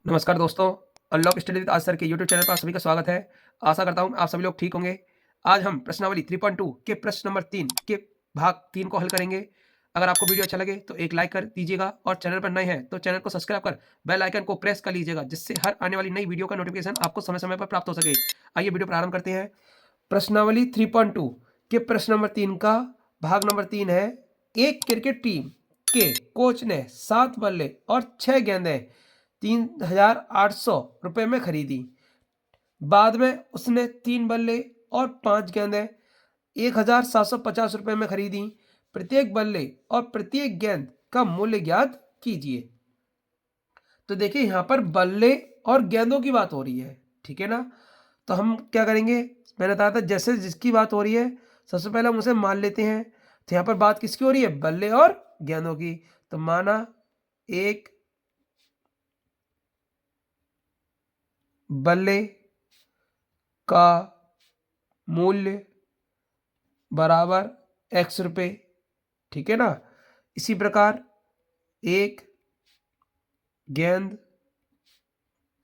नमस्कार दोस्तों, unlock study with आज सर के यूट्यूब चैनल पर आप सभी का स्वागत है। आशा करता हूँ आप सभी लोग ठीक होंगे। आज हम प्रश्नावली 3.2 के प्रश्न नंबर 3 के भाग 3 को हल करेंगे। अगर आपको वीडियो अच्छा लगे तो एक लाइक कर दीजिएगा और चैनल पर नए हैं तो चैनल को सब्सक्राइब कर बेल आइकन को प्रेस कर लीजिएगा, जिससे हर आने वाली नई वीडियो का नोटिफिकेशन आपको समय समय पर प्राप्त हो सके। आइए वीडियो प्रारंभ करते हैं। प्रश्नावली 3.2 के प्रश्न नंबर 3 का भाग नंबर 3 है। एक क्रिकेट टीम के कोच ने 7 बल्ले और 6 गेंदें 3,800 में खरीदी। बाद में उसने 3 बल्ले और 5 गेंदें 1,750 में खरीदी। प्रत्येक बल्ले और प्रत्येक गेंद का मूल्य ज्ञात कीजिए। तो देखिए यहाँ पर बल्ले और गेंदों की बात हो रही है, ठीक है ना। तो हम क्या करेंगे, मैंने बताया था जैसे जिसकी बात हो रही है सबसे पहले हम उसे मान लेते हैं। तो यहाँ पर बात किसकी हो रही है, बल्ले और गेंदों की। तो माना एक बल्ले का मूल्य बराबर x रुपये, ठीक है ना। इसी प्रकार एक गेंद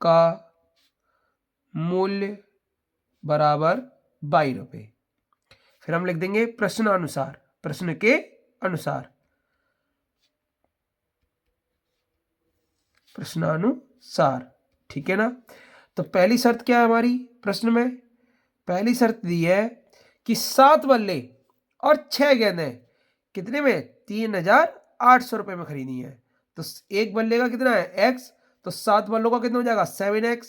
का मूल्य बराबर 22 रुपये। फिर हम लिख देंगे प्रश्नानुसार, प्रश्न के अनुसार, प्रश्नानुसार, ठीक है ना। तो पहली शर्त क्या है हमारी प्रश्न में, पहली शर्त दी है कि 7 बल्ले और 6 गेंदें कितने में 3,800 में खरीदी है। तो एक बल्ले का कितना है x, तो 7 बल्लों का कितना हो जाएगा 7x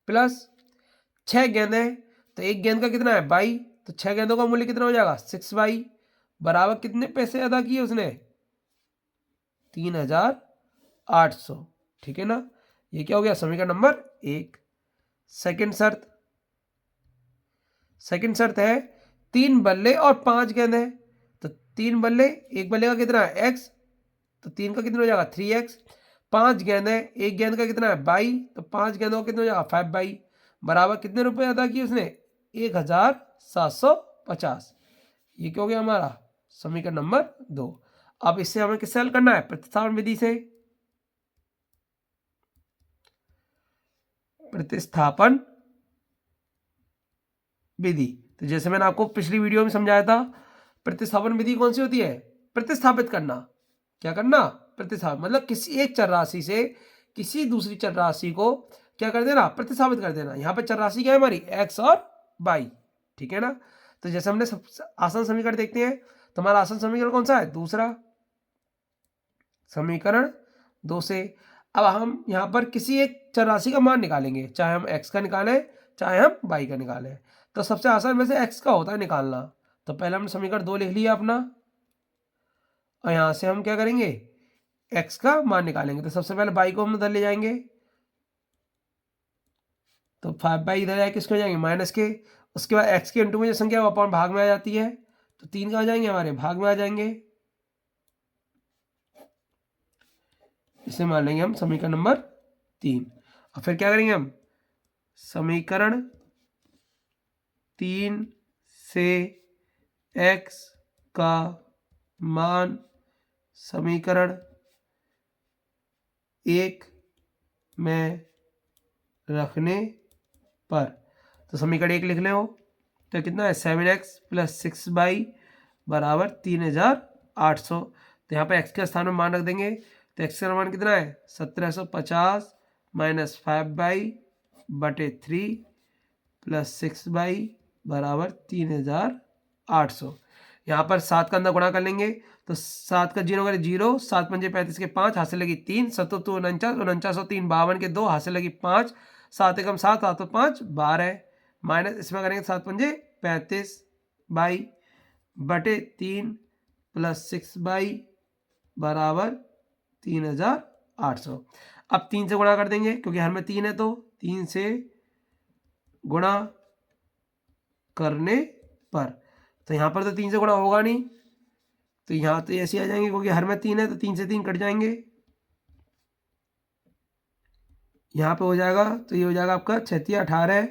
प्लस 6 गेंदें, तो एक गेंद का कितना है 22, तो 6 गेंदों का मूल्य कितना हो जाएगा 6y बराबर कितने पैसे अदा किए उसने 3,800, ठीक है ना। ये क्या हो गया समीकरण नंबर 1। सेकंड शर्त है 3 बल्ले और 5 गेंदें। तो 3 बल्ले, एक बल्ले का कितना है x, तो 3 का कितना हो जाएगा 3x। 5 गेंदें, एक गेंद का कितना है 22, तो 5 गेंदों का कितना हो जाएगा 5y बराबर कितने रुपए अदा किए उसने 1,750। ये क्या हो गया हमारा समीकरण नंबर 2। अब इससे हमें किससे हल करना है, प्रतिस्थापन विधि से। प्रतिस्थापन विधि, तो जैसे मैंने आपको पिछली वीडियो में समझाया था, प्रतिस्थापन विधि कौन सी होती है, प्रतिस्थापित करना। क्या करना, प्रतिस्थापित, मतलब किसी एक चर राशि से किसी दूसरी चर राशि को क्या कर देना, प्रतिस्थापित कर देना। यहाँ पे चर राशि क्या है हमारी x और y, ठीक है ना। तो जैसे हमने आसान समीकरण देखते हैं, तो हमारा आसान समीकरण कौन सा है, दूसरा समीकरण 2 से। अब हम यहाँ पर किसी एक चर राशि का मान निकालेंगे, चाहे हम x का निकालें चाहे हम y का निकालें। तो सबसे आसान में से x का होता है निकालना। तो पहले हमने समीकरण 2 लिख लिया अपना, और यहाँ से हम क्या करेंगे x का मान निकालेंगे। तो सबसे पहले y को हम उधर ले जाएंगे, तो 5 इधर आए किसको जाएंगे माइनस के। उसके बाद x के इंटू में जो संख्या वो अपॉन भाग में आ जाती है, तो 3 कहाँ जाएंगे हमारे भाग में आ जाएंगे। इसे मान लेंगे हम समीकरण नंबर 3। और फिर क्या करेंगे हम, समीकरण 3 से x का मान समीकरण 1 में रखने पर, तो समीकरण 1 लिख ले हो तो कितना है 7x प्लस 6y बराबर 3,800। तो यहाँ पर x के स्थान में मान रख देंगे, तो x का मान कितना है 1,750 माइनस 5y बटे 3 प्लस 6y बराबर 3,800। यहाँ पर 7 का अंदर गुणा कर लेंगे, तो 7 का 0 करें 0, 7 पंजे 35 के 5 हाथ से लगी 3, 7 तो 49, 49 और 3 52 के 2 हाथ से लगी 5, 7 एकम 7, 7 तो 5 12 माइनस इसमें करेंगे 7 पंजे 35 बाई बटे 3 प्लस 6y बराबर 3,800। अब 3 से गुणा कर देंगे क्योंकि हर में 3 है, तो 3 से गुणा करने पर, तो यहाँ पर तो 3 से गुणा होगा नहीं, तो यहाँ तो ऐसे आ जाएंगे क्योंकि हर में 3 है, तो 3 से 3 कट जाएंगे। यहाँ पे हो जाएगा, तो ये हो जाएगा आपका 6 18,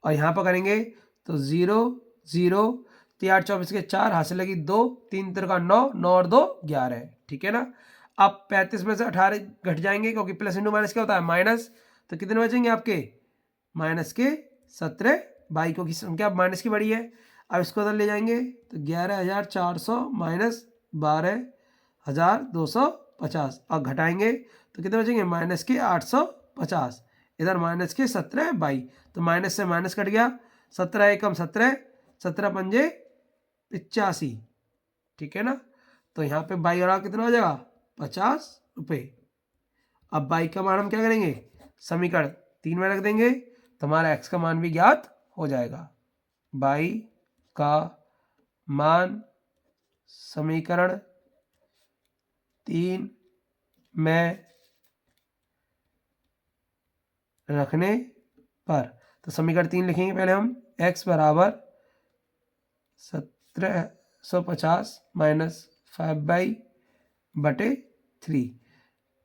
और यहाँ पर करेंगे तो 0 0, 3 8 24 के 4 हाथ से लगी 2, 3 3 का 9, 9 और 2 11, ठीक है ना। आप 35 में से 18 घट जाएंगे क्योंकि प्लस इंटू माइनस क्या होता है माइनस, तो कितने बचेंगे आपके माइनस के 17 बाई, क्योंकि संख्या माइनस की बड़ी है। अब इसको उधर ले जाएंगे तो 11,400 माइनस 12,250, और घटाएंगे तो कितने बचेंगे माइनस के 850, इधर माइनस के 17 बाई, तो माइनस से माइनस कट गया, 17 एकम 17, 17 पंजे 85, ठीक है ना। तो यहाँ पे बाई और कितना हो जाएगा 50 रुपये। अब बाई का मान हम क्या करेंगे समीकरण 3 में रख देंगे, तो हमारा एक्स का मान भी ज्ञात हो जाएगा। बाई का मान समीकरण 3 में रखने पर, तो समीकरण 3 लिखेंगे पहले हम, x बराबर 1750 माइनस 5/3,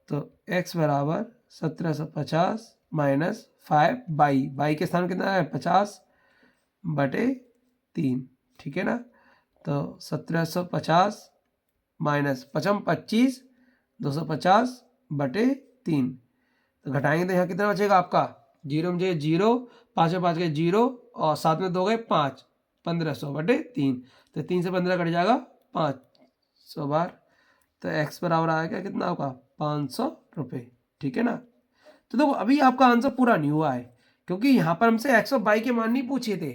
तो x बराबर 1750 माइनस 5/, के स्थान कितना है 50/3, ठीक है ना। तो 1750 माइनस 25 250/3, तो घटाएंगे तो यहाँ कितना बचेगा आपका, 0 में 0, 5 में 5 गए 0, और 7 में 2 गए 5, 1500/3, तो 3 से 15 कट जाएगा 500 बार, तो x बराबर आएगा कितना होगा 500 रुपये, ठीक है ना। तो देखो अभी आपका आंसर पूरा नहीं हुआ है, क्योंकि यहाँ पर हमसे x और y के मान नहीं पूछे थे,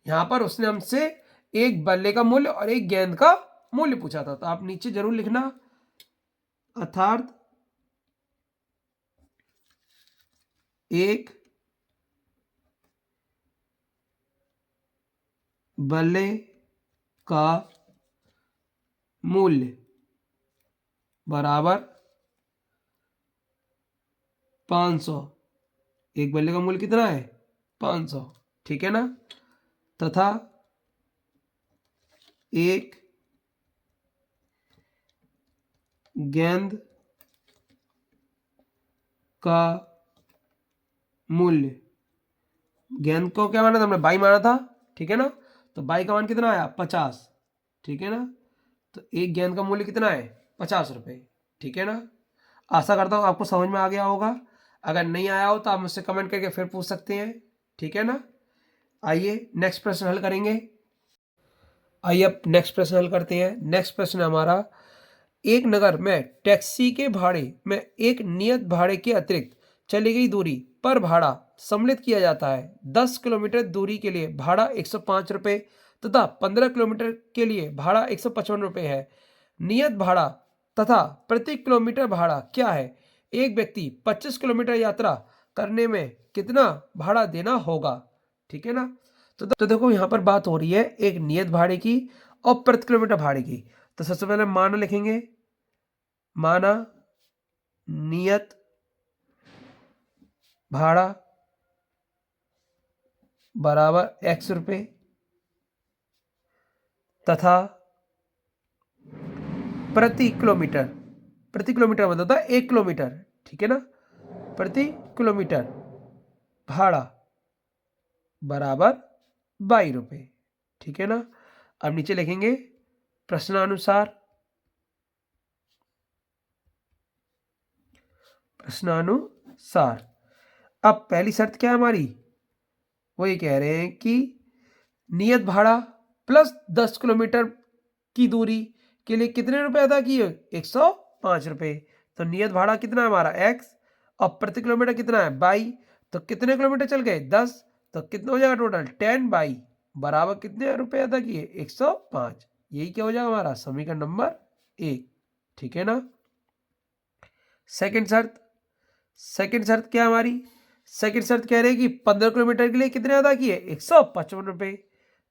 यहाँ पर उसने हमसे एक बल्ले का मूल्य और एक गेंद का मूल्य पूछा था। तो आप नीचे जरूर लिखना, अर्थात एक बल्ले का मूल्य बराबर 500, एक बल्ले का मूल्य कितना है 500, ठीक है ना, तथा एक गेंद का मूल्य, गेंद को क्या माना था हमने बाई माना था, ठीक है ना, तो बाई का मान कितना आया 50, ठीक है ना, तो एक गेंद का मूल्य कितना है 50 रुपये, ठीक है ना। आशा करता हूँ आपको समझ में आ गया होगा, अगर नहीं आया हो तो आप मुझसे कमेंट करके फिर पूछ सकते हैं, ठीक है ना। आइए नेक्स्ट प्रश्न हल करेंगे। आइए अब नेक्स्ट प्रश्न हल करते हैं। नेक्स्ट प्रश्न हमारा, एक नगर में टैक्सी के भाड़े में एक नियत भाड़े के अतिरिक्त चली गई दूरी पर भाड़ा सम्मिलित किया जाता है। 10 किलोमीटर दूरी के लिए भाड़ा 105 रुपये तथा 15 किलोमीटर के लिए भाड़ा 155 रुपये है। नियत भाड़ा तथा प्रति किलोमीटर भाड़ा क्या है? एक व्यक्ति 25 किलोमीटर यात्रा करने में कितना भाड़ा देना होगा, ठीक है ना। तो देखो यहाँ पर बात हो रही है एक नियत भाड़े की और प्रति किलोमीटर भाड़े की। तो सबसे पहले माना लिखेंगे, माना नियत भाड़ा बराबर x रुपये तथा प्रति किलोमीटर मतलब होता है 1 किलोमीटर, ठीक है ना, प्रति किलोमीटर भाड़ा बराबर 22 रुपये, ठीक है ना। अब नीचे लिखेंगे प्रश्नानुसार अब पहली शर्त क्या है हमारी, वो ये कह रहे हैं कि नियत भाड़ा प्लस 10 किलोमीटर की दूरी के लिए कितने रुपए अदा किए 105 रुपये। तो नियत भाड़ा कितना है हमारा x और प्रति किलोमीटर कितना है 22, तो कितने किलोमीटर चल गए 10, तो कितना हो जाएगा टोटल 10/22 बराबर कितने रुपए अदा किए 105। यही क्या हो जाएगा हमारा समीकरण नंबर 1, ठीक है ना। सेकंड शर्त क्या हमारी, सेकंड शर्त कह रहे हैं कि 15 किलोमीटर के लिए कितने अदा किए 155 रुपये।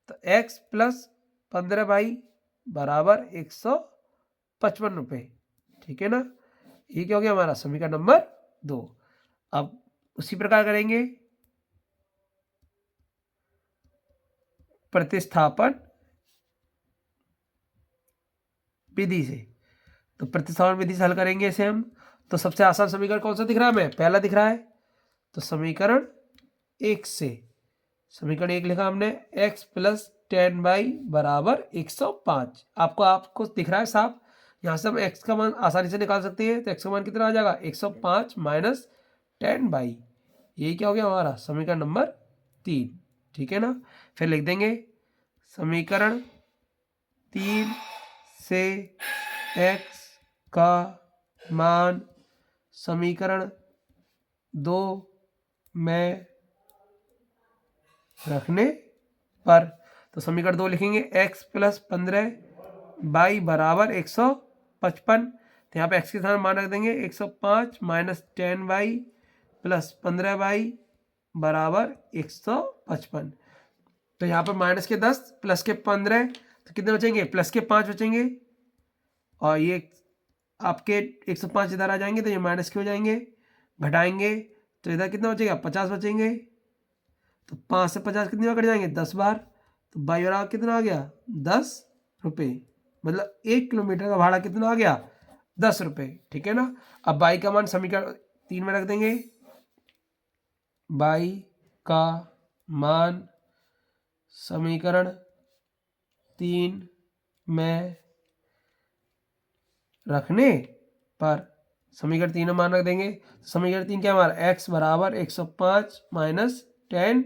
तो x प्लस 15/22 बराबर 155 रुपये, ठीक है ना। ये क्या हो गया हमारा समीकरण नंबर 2। अब उसी प्रकार करेंगे प्रतिस्थापन विधि से। तो प्रतिस्थापन विधि से हल करेंगे इसे हम। तो सबसे आसान समीकरण कौन सा दिख रहा है हमें, पहला दिख रहा है, तो समीकरण 1 से, समीकरण 1 लिखा हमने x प्लस 10/22 बराबर 105। आपको दिख रहा है साफ, यहाँ से हम x का मान आसानी से निकाल सकते हैं। तो x का मान कितना आ जाएगा 105 माइनस 10/, यही क्या हो गया हमारा समीकरण नंबर 3। ठीक है ना। फिर लिख देंगे समीकरण 3 से x का मान समीकरण 2 में रखने पर। तो समीकरण 2 लिखेंगे x प्लस 15y बराबर 155। तो यहाँ पे x के स्थान मान रख देंगे 105 माइनस 10y प्लस 15y बराबर 155। तो यहाँ पर माइनस के 10 प्लस के 15, तो कितने बचेंगे प्लस के 5 बचेंगे, और ये आपके 105 इधर आ जाएंगे तो ये माइनस के हो जाएंगे, घटाएंगे तो इधर कितना बचेगा 50 बचेंगे। तो 5 से 50 कितनी बार कट जाएंगे 10 बार। तो बाई बराबर कितना आ गया 10 रुपये, मतलब 1 किलोमीटर का भाड़ा कितना आ गया 10 रुपये। ठीक है ना। अब बाई का मान समीकरण 3 में रख देंगे, बाई का मान समीकरण 3 में रखने पर। समीकरण 3 में मान रख देंगे। समीकरण 3 क्या हमारा x बराबर 105 माइनस 10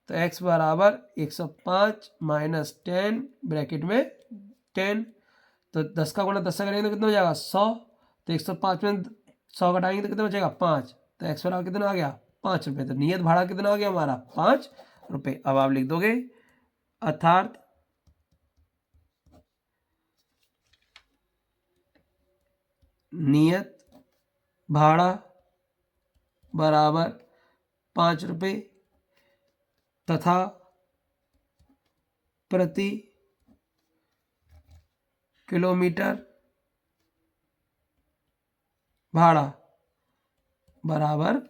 तो x बराबर 105 माइनस 10 ब्रैकेट में 10, तो 10 का गुणा 10 से करेंगे तो कितना हो जाएगा 100। तो 105 में 100 घटाएंगे तो कितना बचेगा 5। तो x बराबर कितना आ गया 5 रुपये। तो नियत भाड़ा कितना आ गया हमारा 5 रुपये। अब आप लिख दोगे अर्थात नियत भाड़ा बराबर 5 रुपये तथा प्रति किलोमीटर भाड़ा बराबर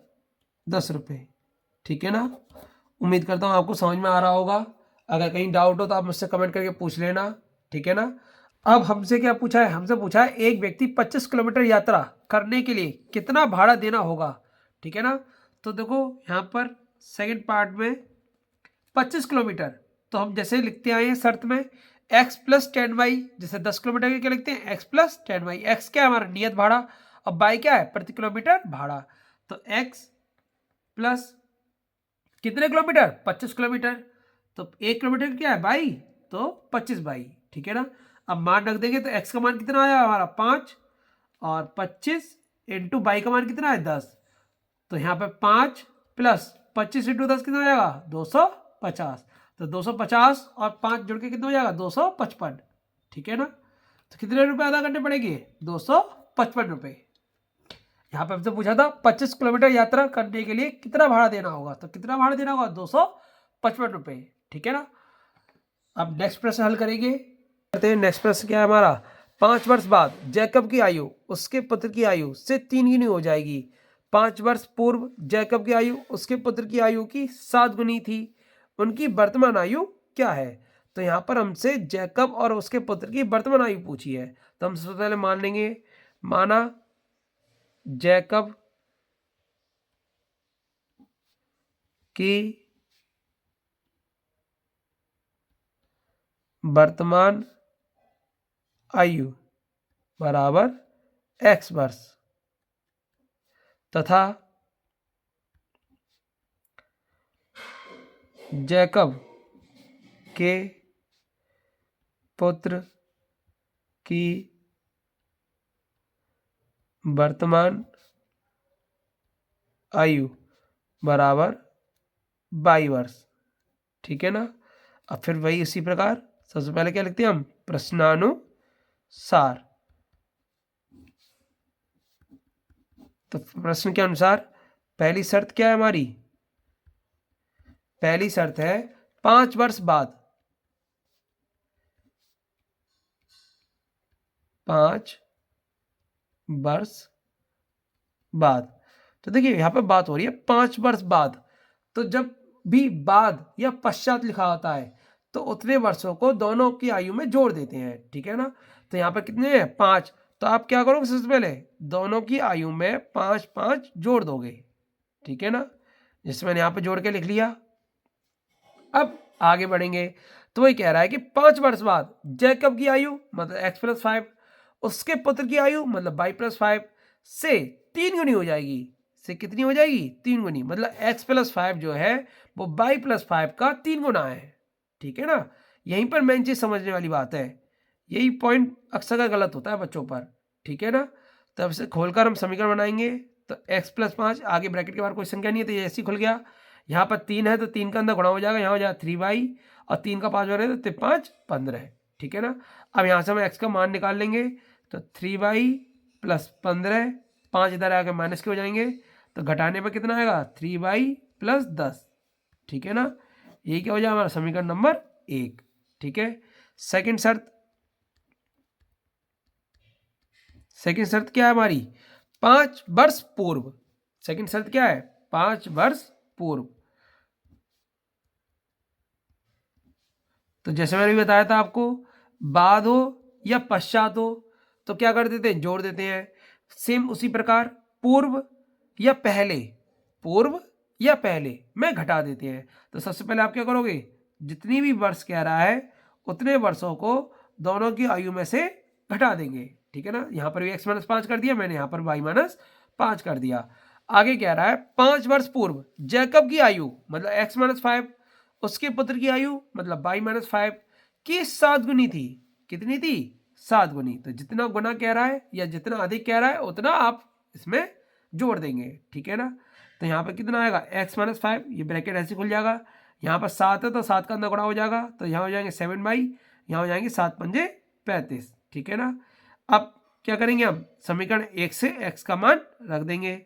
10 रुपये। ठीक है ना। उम्मीद करता हूँ आपको समझ में आ रहा होगा। अगर कहीं डाउट हो तो आप मुझसे कमेंट करके पूछ लेना। ठीक है ना। अब हमसे क्या पूछा है, हमसे पूछा है एक व्यक्ति 25 किलोमीटर यात्रा करने के लिए कितना भाड़ा देना होगा। ठीक है ना। तो देखो यहाँ पर सेकंड पार्ट में 25 किलोमीटर, तो हम जैसे लिखते आए हैं शर्त में x प्लस 10y, जैसे 10 किलोमीटर के क्या लिखते हैं x प्लस 10y। x क्या है हमारा नियत भाड़ा, अब y क्या है प्रति किलोमीटर भाड़ा। तो x प्लस कितने किलोमीटर 25 किलोमीटर, तो 1 किलोमीटर क्या है बाई, तो 25 बाई। ठीक है ना। अब मान रख देंगे तो x का मान कितना आया हमारा 5 और 25 इंटू बाई का मान कितना है 10। तो यहाँ पे 5 प्लस 25 इंटू 10 कितना हो जाएगा 250। तो 250 और 5 जुड़ के कितना हो जाएगा 255। ठीक है ना। तो कितने रुपए अदा करने पड़ेंगे 255 रुपये। यहाँ पे हमसे पूछा था 25 किलोमीटर यात्रा करने के लिए कितना भाड़ा देना होगा, तो कितना भाड़ा देना होगा 255 रुपये। ठीक है ना। अब नेक्स्ट प्रश्न हल करेंगे। नेक्स्ट प्रश्न क्या है हमारा, 5 वर्ष बाद जैकब की आयु उसके पुत्र की आयु से 3 गुनी हो जाएगी। 5 वर्ष पूर्व जैकब की आयु उसके पुत्र की आयु की 7 गुनी थी, उनकी वर्तमान आयु क्या है। तो यहाँ पर हमसे जैकब और उसके पुत्र की वर्तमान आयु पूछी है। तो हम सबसे पहले मान लेंगे, माना जैकब की वर्तमान आयु बराबर x वर्ष तथा जैकब के पुत्र की वर्तमान आयु बराबर 22 वर्ष। ठीक है ना। अब फिर वही उसी प्रकार सबसे पहले क्या लिखते हैं हम प्रश्नानुसार। तो प्रश्न के अनुसार पहली शर्त क्या है हमारी, पहली शर्त है 5 वर्ष बाद, 5 वर्ष बाद। तो देखिए यहाँ पे बात हो रही है 5 वर्ष बाद, तो जब भी बाद या पश्चात लिखा होता है तो उतने वर्षों को दोनों की आयु में जोड़ देते हैं। ठीक है ना। तो यहाँ पे कितने हैं 5, तो आप क्या करोगे सबसे पहले दोनों की आयु में 5 5 जोड़ दोगे। ठीक है ना। जैसे मैंने यहाँ पे जोड़ के लिख लिया। अब आगे बढ़ेंगे तो वही कह रहा है कि 5 वर्ष बाद जैकब की आयु मतलब x प्लस 5, उसके पुत्र की आयु मतलब y प्लस 5 से 3 गुनी हो जाएगी। से कितनी हो जाएगी? 3 गुनी। मतलब x प्लस 5 जो है वो y प्लस 5 का 3 गुना है। ठीक है ना? यहीं पर मेन चीज समझने वाली बात है। यही पॉइंट अक्सर का गलत होता है बच्चों पर। ठीक है ना? तब से खोलकर हम समीकरण बनाएंगे। तो x प्लस 5 आगे ब्रैकेट के बाहर कोई संख्या नहीं है तो ये ऐसे ही खुल गया। यहाँ पर 3 है तो 3 का अंदर गुणा हो जाएगा, यहाँ हो जाएगा 3y और 3 का 5 हो रहा है तो 5 15। ठीक है ना? अब यहाँ से हम x का मान निकाल लेंगे तो 3y प्लस 15, 5 इधर आके माइनस के हो जाएंगे तो घटाने पर कितना आएगा? 3y plus 10। ठीक है ना? यही क्या हो जाएगा हमारा समीकरण नंबर 1। ठीक है। सेकंड शर्त क्या है हमारी? 5 वर्ष पूर्व। सेकंड शर्त क्या है? 5 वर्ष पूर्व। तो जैसे मैंने भी बताया था आपको, बाद हो या पश्चात हो तो क्या कर देते हैं? जोड़ देते हैं। सेम उसी प्रकार पूर्व या पहले, पूर्व या पहले में घटा देते हैं। तो सबसे पहले आप क्या करोगे? जितनी भी वर्ष कह रहा है उतने वर्षों को दोनों की आयु में से घटा देंगे। ठीक है ना? यहाँ पर भी x माइनस 5 कर दिया मैंने, यहाँ पर y माइनस 5 कर दिया। आगे कह रहा है 5 वर्ष पूर्व जैकब की आयु मतलब x माइनस 5, उसके पुत्र की आयु मतलब y माइनस 5 की 7 गुनी थी। कितनी थी? 7 गुनी। तो जितना गुना कह रहा है या जितना अधिक कह रहा है उतना आप इसमें जोड़ देंगे। ठीक है ना? तो यहाँ पर कितना आएगा? x माइनस 5, ये ब्रैकेट ऐसे खुल जाएगा। यहाँ पर 7 है तो 7 का अंदर गुणा हो जाएगा तो यहाँ हो जाएंगे 7y, यहाँ हो जाएंगे 7 पंजे 35। ठीक है ना? अब क्या करेंगे? हम समीकरण 1 से x का मान रख देंगे।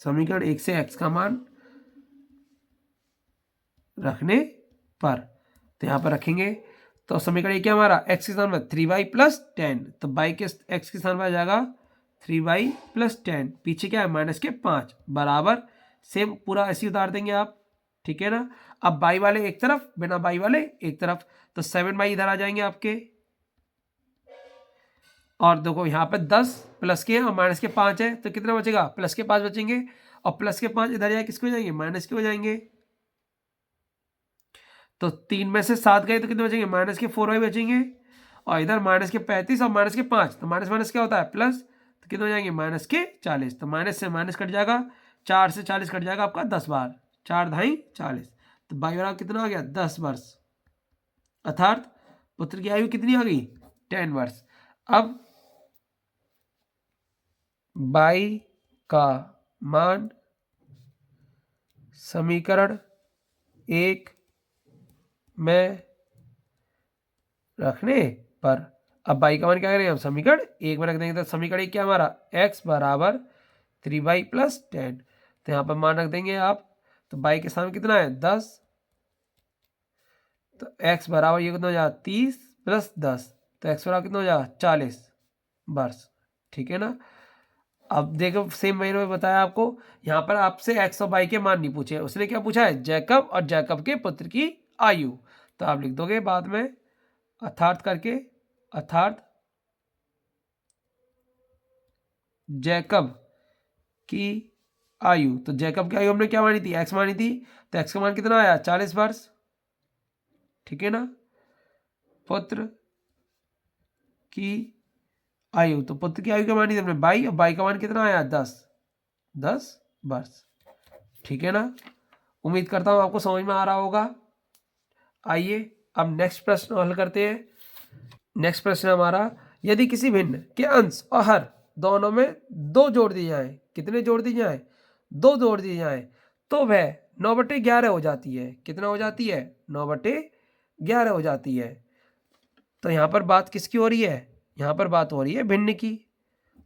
समीकरण 1 से x का मान रखने पर तो यहाँ पर रखेंगे तो समीकरण क्या हमारा? x के स्थान पर 3y प्लस 10, तो y के x के स्थान पर आ जाएगा 3y प्लस 10, पीछे क्या है? माइनस के 5 बराबर सेम पूरा ऐसे उतार देंगे आप। ठीक है ना? अब y वाले एक तरफ, बिना y वाले एक तरफ, तो 7y इधर आ जाएंगे आपके। और देखो यहाँ पे 10 प्लस के और माइनस के 5 है तो कितना बचेगा? प्लस के 5 बचेंगे और प्लस के 5 इधर जाए किसके हो जाएंगे? माइनस के हो जाएंगे। तो 3 में से 7 गए तो कितने बचेंगे? माइनस के 4y बचेंगे। और इधर माइनस के 35 और माइनस के 5, तो माइनस माइनस क्या होता है? प्लस, तो कितने हो जाएंगे? माइनस के 40। तो माइनस से माइनस कट जाएगा, 4 से 40 कट जाएगा आपका 10 बार, 4 ढाई 40। तो बाई बराबर कितना आ गया? 10 वर्ष। अर्थात पुत्र की आयु कितनी आ गई? 10 वर्ष। अब बाई का मान समीकरण 1 में रखने पर, अब बाई का मान क्या करेंगे? हम समीकरण 1 में रख देंगे। तो समीकरण 1 क्या हमारा? x बराबर 3y प्लस 10, तो यहाँ पर मान रख देंगे आप। तो बाई के सामने कितना है? 10, तो x बराबर ये कितना हो जाएगा? 30 प्लस 10, तो x बराबर कितना हो जाएगा? 40 वर्ष। ठीक है ना? अब देखो सेम मैंने में बताया आपको, यहाँ पर आपसे x और y के मान नहीं पूछे, उसने क्या पूछा है? जैकब और जैकब के पुत्र की आयु। तो आप लिख दोगे बाद में अर्थात करके, अर्थात जैकब की आयु। तो जैकब की आयु हमने क्या मानी थी? x मानी थी, तो x का मान कितना आया? 40 वर्ष। ठीक है ना? पुत्र की आयु, तो पुत्र की आयु क्या मानी थी हमने? 22, और 22 का मान कितना आया? 10 वर्ष। ठीक है ना? उम्मीद करता हूं आपको समझ में आ रहा होगा। आइए अब नेक्स्ट प्रश्न हल करते हैं। नेक्स्ट प्रश्न हमारा, यदि किसी भिन्न के अंश और हर दोनों में 2 जोड़ दिए जाए, कितने जोड़ दिए जाए? 2 जोड़ दिए जाए तो वह 9/11 हो जाती है। कितना हो जाती है? 9/11 हो जाती है। तो यहाँ पर बात किसकी हो रही है? यहाँ पर बात हो रही है भिन्न की।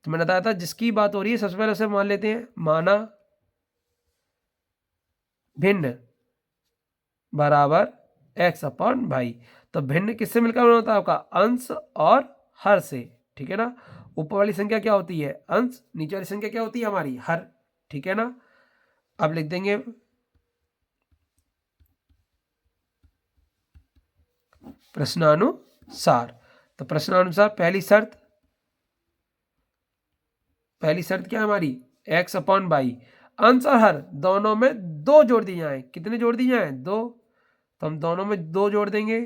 तो मैंने बताया था जिसकी बात हो रही है सबसे पहले उसे मान लेते हैं। माना भिन्न बराबर x अपॉन भाई। तो भिन्न किससे मिलकर बना होता है आपका? अंश और हर से। ठीक है ना? ऊपर वाली संख्या क्या होती है? अंश, नीचे वाली संख्या क्या होती है? हमारी हर। ठीक है ना? अब लिख देंगे प्रश्नानुसार। तो प्रश्नानुसार पहली शर्त क्या है हमारी? x upon by. अंश और हर दोनों में 2 जोड़ दिए जाए। कितने जोड़ दिए जाए? 2। तो हम दोनों में 2 जोड़ देंगे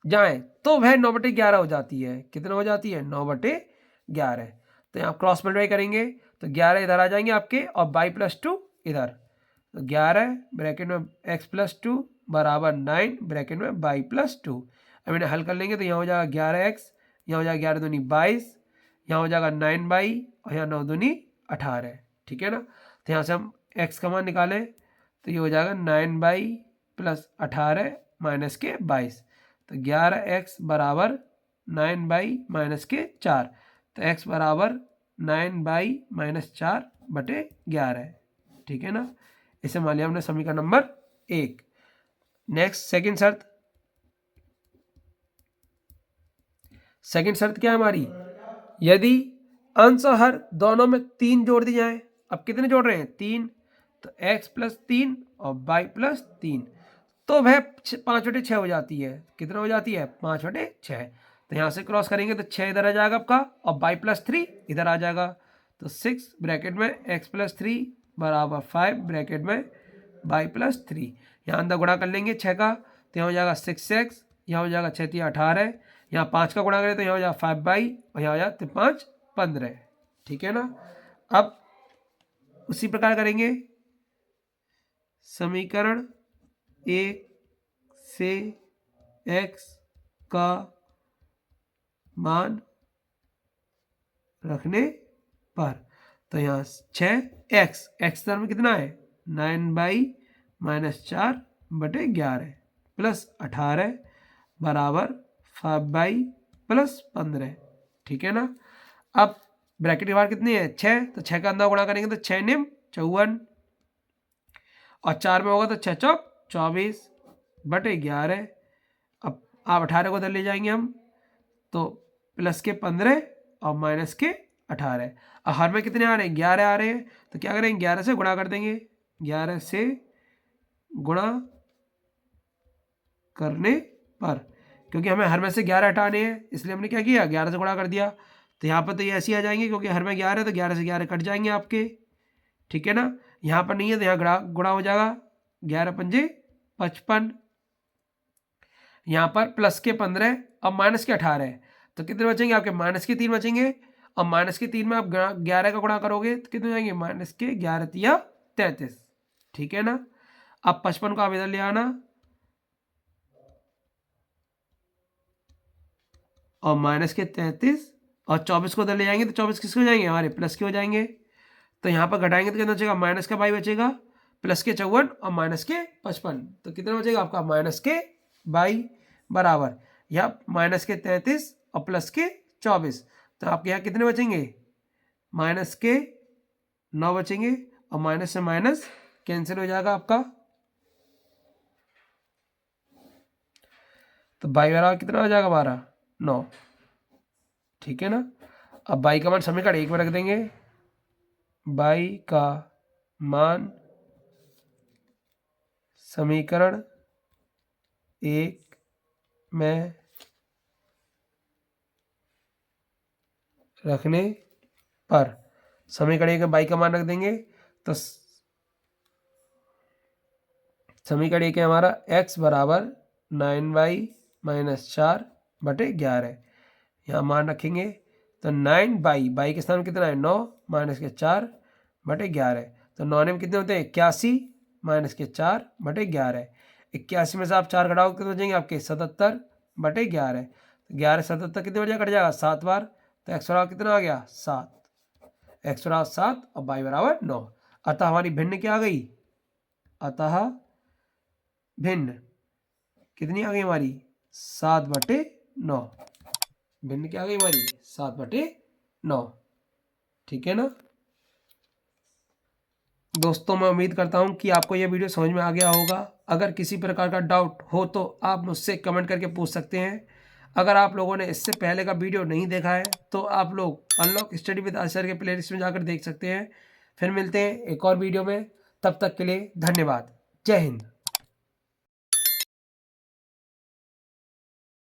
जाए तो वह 9/11 हो जाती है। कितना हो जाती है? 9/11। तो यहाँ क्रॉस मल्टीप्लाई करेंगे तो 11 इधर आ जाएंगे आपके और बाई प्लस 2 इधर। तो 11 ब्रैकेट में x प्लस 2 बराबर 9 ब्रैकेट में बाई प्लस 2। अब इन्हें हल कर लेंगे तो यहाँ हो जाएगा 11x, यहाँ हो जाएगा 11 दूनी 22, यहाँ हो जाएगा 9 बाई और यहाँ 9 दूनी 18। ठीक है ना। तो यहाँ से हम x का मान निकालें तो ये हो जाएगा 9 बाई प्लस 18 माइनस के 22। तो 11x बराबर 9 बाई माइनस के 4। तो x बराबर 9 बाई माइनस 4/11। ठीक है ना। इसे मान लिया हमने समीकरण नंबर 1। नेक्स्ट सेकंड शर्त। सेकंड शर्त क्या है हमारी? यदि अंश और हर दोनों में 3 जोड़ दी जाए। अब कितने जोड़ रहे हैं? 3। तो x प्लस 3 और y प्लस 3 तो वह 5/6 हो जाती है। कितना हो जाती है? 5/6। तो यहाँ से क्रॉस करेंगे तो 6 इधर आ जाएगा आपका और y प्लस 3 इधर आ जाएगा। तो 6 ब्रैकेट में x प्लस 3 बराबर 5 ब्रैकेट में y प्लस 3। यहाँ अंदर गुणा कर लेंगे 6 का तो यहाँ हो जाएगा 6x, यहाँ हो जाएगा 6 × 18, यहाँ 5 का गुणा करें तो यहाँ हो जाएगा 5/, और यहाँ हो जाएगा 5 15। ठीक है ना। अब उसी प्रकार करेंगे समीकरण 1 से x का मान रखने पर। तो यहाँ 6x में कितना है? 9 बाई माइनस 4/11 प्लस 18 बराबर 5 बाई प्लस 15। ठीक है ना। अब ब्रैकेट के बाहर कितनी है? 6। तो 6 का अंदर गुणा करेंगे तो 6 निम 54 और 4 में होगा तो 6 चौक 24/11। अब आप 18 को इधर ले जाएंगे हम तो प्लस के 15 और माइनस के 18। अब हर में कितने आ रहे हैं? 11 आ रहे हैं। तो क्या करेंगे? 11 से गुणा कर देंगे। 11 से गुणा करने पर, क्योंकि हमें हर में से 11 हटाने हैं इसलिए हमने क्या किया? 11 से गुणा कर दिया। तो यहाँ पर तो ये ऐसे ही आ जाएंगे क्योंकि हर में 11 है तो 11 से 11 कट जाएंगे आपके। ठीक है ना। यहाँ पर नहीं है तो यहाँ गुणा हो जाएगा 11 पंजे 55। यहाँ पर प्लस के 15 और माइनस के 18। तो कितने बचेंगे आपके? माइनस के 3 बचेंगे और माइनस के 3 में आप 11 का गुणा करोगे तो कितने जाएंगे? माइनस के 11 × 33। ठीक है ना। अब 55 को आप इधर ले आना और माइनस के 33 और 24 को उधर ले जाएंगे तो 24 किसके हो जाएंगे? हमारे प्लस के हो जाएंगे। तो यहाँ पर घटाएंगे तो कितना बचेगा? माइनस का बाई बचेगा, प्लस के 54 और माइनस के 55। तो कितना बचेगा आपका? माइनस के बाई बराबर यहाँ माइनस के 33 और प्लस के 24। तो आपके यहाँ कितने बचेंगे? माइनस के 9 बचेंगे और माइनस से माइनस कैंसिल हो जाएगा आपका। तो बाई बराबर कितना हो जाएगा? 12 9। ठीक है ना। अब बाई का मान समीकरण 1 में रख देंगे। बाई का मान समीकरण 1 में रखने पर समीकरण 1 में बाई का मान रख देंगे तो समीकरण 1 है हमारा x बराबर 9y माइनस 4/11। यहाँ मान रखेंगे तो 9 के स्थान में कितना है? 9 माइनस के 4/11। तो 9 में कितने होते हैं? 81 माइनस के 4/11। 81 में से आप 4 घटाओ कितने बचेंगे आपके? 77/11। 11 77 कितने बजे कट जाएगा? 7 बार। तो x बराबर कितना आ गया? 7। x बराबर 7 और y बराबर 9। अतः हमारी भिन्न क्या आ गई? अतः भिन्न कितनी आ गई हमारी? 7/9। भिन्न क्या आ गई हमारी? 7/9। ठीक है ना दोस्तों। मैं उम्मीद करता हूं कि आपको यह वीडियो समझ में आ गया होगा। अगर किसी प्रकार का डाउट हो तो आप मुझसे कमेंट करके पूछ सकते हैं। अगर आप लोगों ने इससे पहले का वीडियो नहीं देखा है तो आप लोग अनलॉक स्टडी विद आचार्य के प्लेलिस्ट में जाकर देख सकते हैं। फिर मिलते हैं एक और वीडियो में। तब तक के लिए धन्यवाद। जय हिंद।